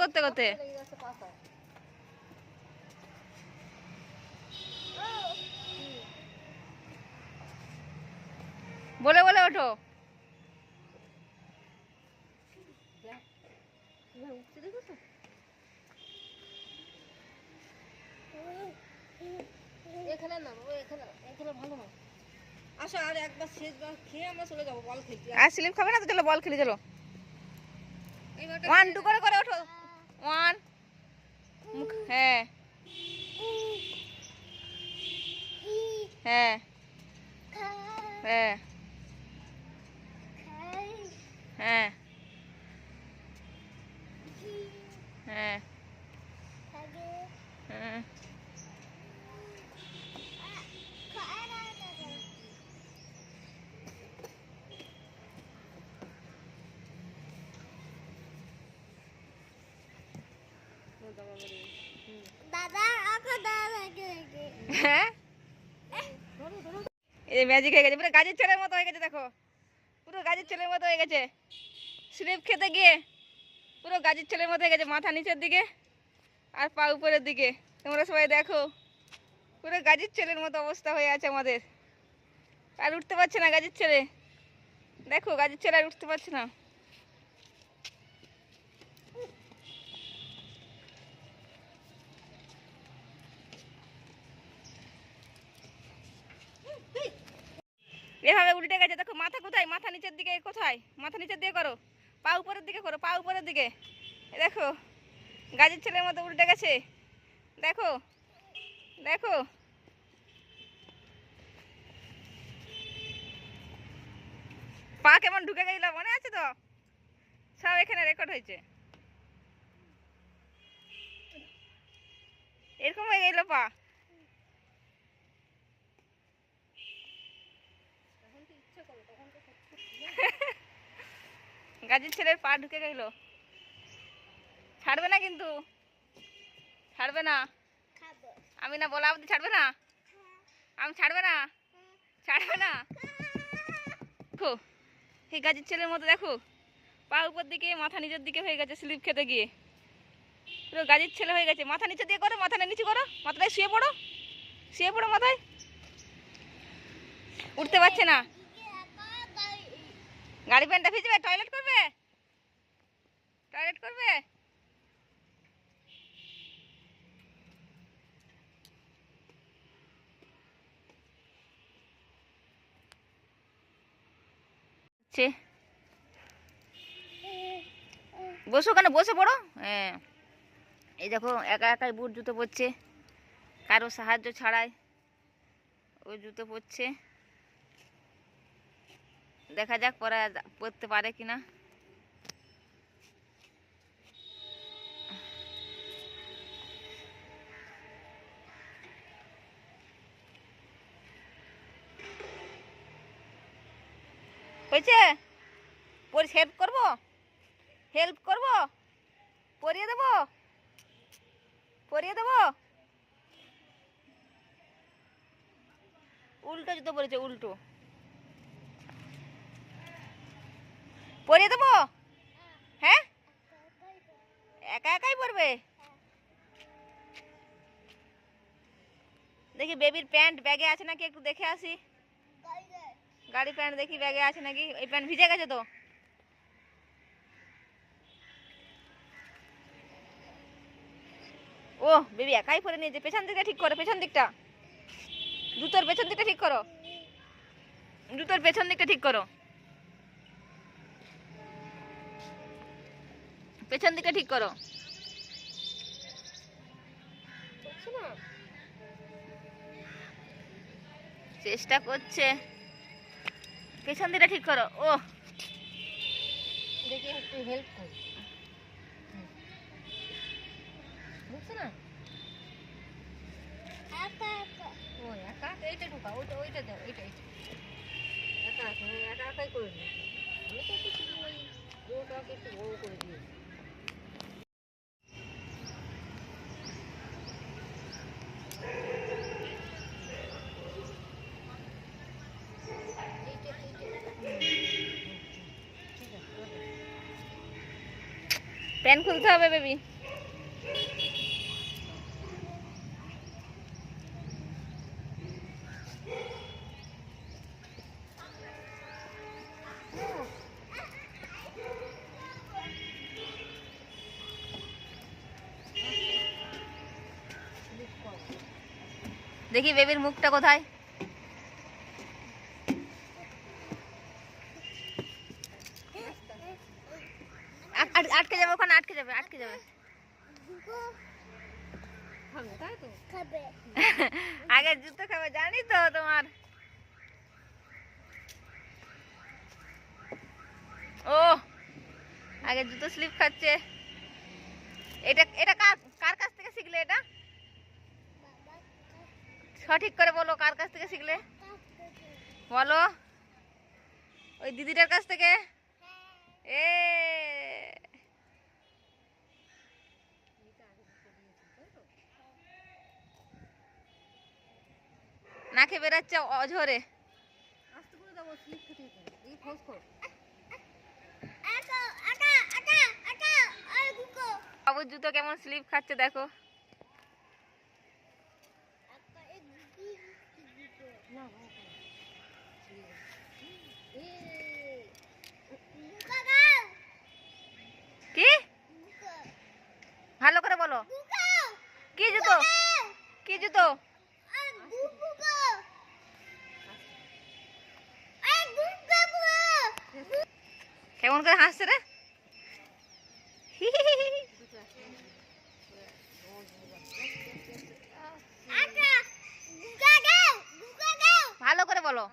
করতে করতে। বলে বলে ওঠো। এখানে না বাবা, এখানে এখানে ভালো না। আসো আর একবার শেষবার খেয়ে আমরা চলে যাবো বল খেলতে। আর স্লিপ খাবে না তো, চলো বল খেলি চলো। 1 2 করে করে ওঠো। 1 হ্যাঁ হ্যাঁ হ্যাঁ হ্যাঁ হ্যাঁ হ্যাঁ। হ্যাঁ এই ম্যাজিক হয়ে গেছে, পুরো গাজীর ছেলের মতো হয়ে গেছে। দেখো পুরো গাজীর ছেলের মতো হয়ে গেছে। স্লিপ খেতে গিয়ে পুরো গাজীর ছেলের মতো হয়ে গেছে, মাথা নিচের দিকে আর পা উপরের দিকে। তোমরা সবাই দেখো পুরো গাজীর ছেলের মতো অবস্থা হয়ে আছে আমাদের। আর উঠতে পারছে না গাজীর ছেলে। দেখো গাজীর ছেলে আর উঠতে পারছে না। এভাবে উল্টে গেছে। দেখো মাথা কোথায়, মাথা নিচের দিকে কোথায়, মাথা নিচের দিকে করো, পা উপরের দিকে করো, পা উপরের দিকে। দেখো গাজীর ছেলের মতো উল্টে গেছে। দেখো দেখো পা কেমন ঢুকে গেছিল মনে আছে তো, সব এখানে রেকর্ড হয়েছে। এরকম হয়ে গেল পা। গাজীর ছেলের পা ঢুকে গেল। ছাড়বে না কিন্তু, ছাড়বে না। আমি না বলা অবধি ছাড়বে না, আমি ছাড়বে না, ছাড়বে না। দেখো এই গাজীর ছেলের মতো দেখো পা উপর দিকে মাথা নিচের দিকে হয়ে গেছে স্লিপ খেতে গিয়ে। পুরো গাজীর ছেলে হয়ে গেছে। মাথা নিচে দিয়ে করো, মাথাটা নিচে করো, মাথাটায় শুয়ে পড়ো, শুয়ে পড়ো মাথায়। উঠতে পারছে না। গাড়ি প্যান্টটা ভিজবে, টয়লেট করবে, টয়লেট করবে। বসো, ওখানে বসে পড়ো। হ্যাঁ এই দেখো একা একাই বুট জুতো পরছে, কারো সাহায্য ছাড়াই ওই জুতো পরছে। দেখা যাক পরতে পারে কিনা। হয়েছে? হেল্প করবো, হেল্প করবো, পরিয়ে দেবো, পরিয়ে দেবো। উল্টো জুতো পরেছে, উল্টো। পরিয়ে দেবো? হ্যাঁ একা একাই পরবে। দেখি বেবির প্যান্ট ব্যাগে আছে নাকি, একটু দেখে আসি। গাড়ি প্যান্ট দেখি ব্যাগে আছে নাকি। এই প্যান্ট ভিজে গেছে তো। ও বেবি একাই পরে নিয়েছে। পেছন দিকটা ঠিক করো, পেছন দিকটা, জুতোর পেছন দিকটা ঠিক করো, জুতোর পেছন দিকটা ঠিক করো, পেছন দিকটা ঠিক করো। চেষ্টা করছে, পেছন দিকটা ঠিক করো। ও দেখি একটু হেল্প করি, বুঝছো না? ও একা এইটা ঢোকা, ওইটা ওইটা দাও, এইটা এইটা একা একা একাই করে দিই। আমি তো একটু শুধু ওই ওটাকে একটু বড় করে দিয়েছি। প্যান্ট খুলতে হবে বেবি। দেখি বেবির মুখটা কোথায়। আটকে যাবে ওখানে, আটকে যাবে, আটকে যাবে। খাবে তাই তো? আগে জুতো খাবে জানি তো তোমার। ও আগে জুতো স্লিপ খাচ্ছে। এটা এটা কার কার কাছ থেকে শিখলে এটা? সঠিক করে বলো, কার কাছ থেকে শিখলে বলো? ওই দিদিটার কাছ থেকে? এ নাকে বেরাচ্ছে অঝরে। আস্তে করে দাও, স্লিপ খেতে খেতে এই ফস কর। বাবুর জুতো কেমন স্লিপ খাচ্ছে দেখো। না কি ভালো করে বলো, কি জুতো, কি জুতো? কেমন করে হাসছে রে? ভালো করে বলো,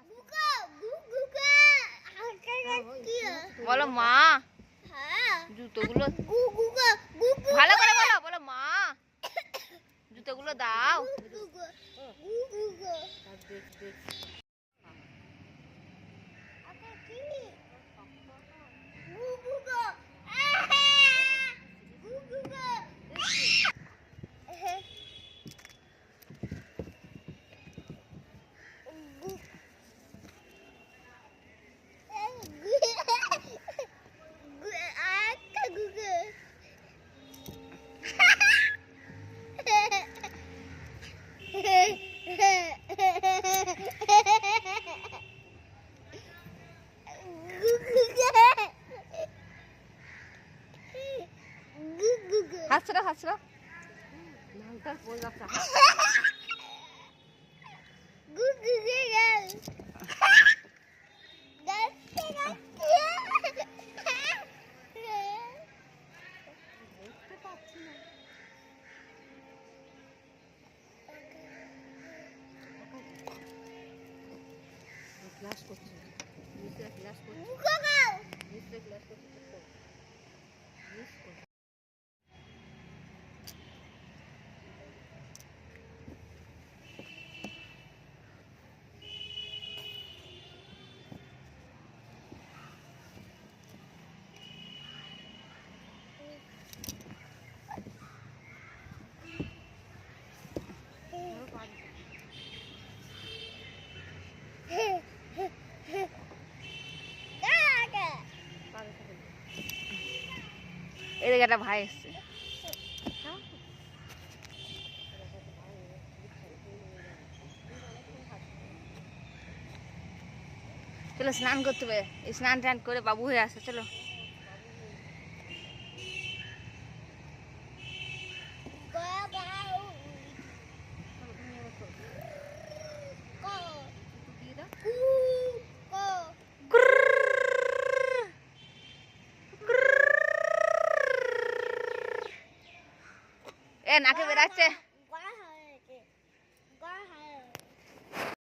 বলো মা। জুতোগুলো ভালো করে বলো, বলো মা জুতোগুলো দাও। হাসছো না, হাসছো না। নামটা বল বাচ্চা। দেখতে পাচ্ছি না। ক্লাস করছি, নিশ্চয় ক্লাস করছি, নিশ্চয় ক্লাস করছি। এদিকে একটা ভাই এসছে। চলো স্নান করতে হবে, স্নান টান করে বাবু হয়ে আসে। চলো এ নাকে বেরাচ্ছে।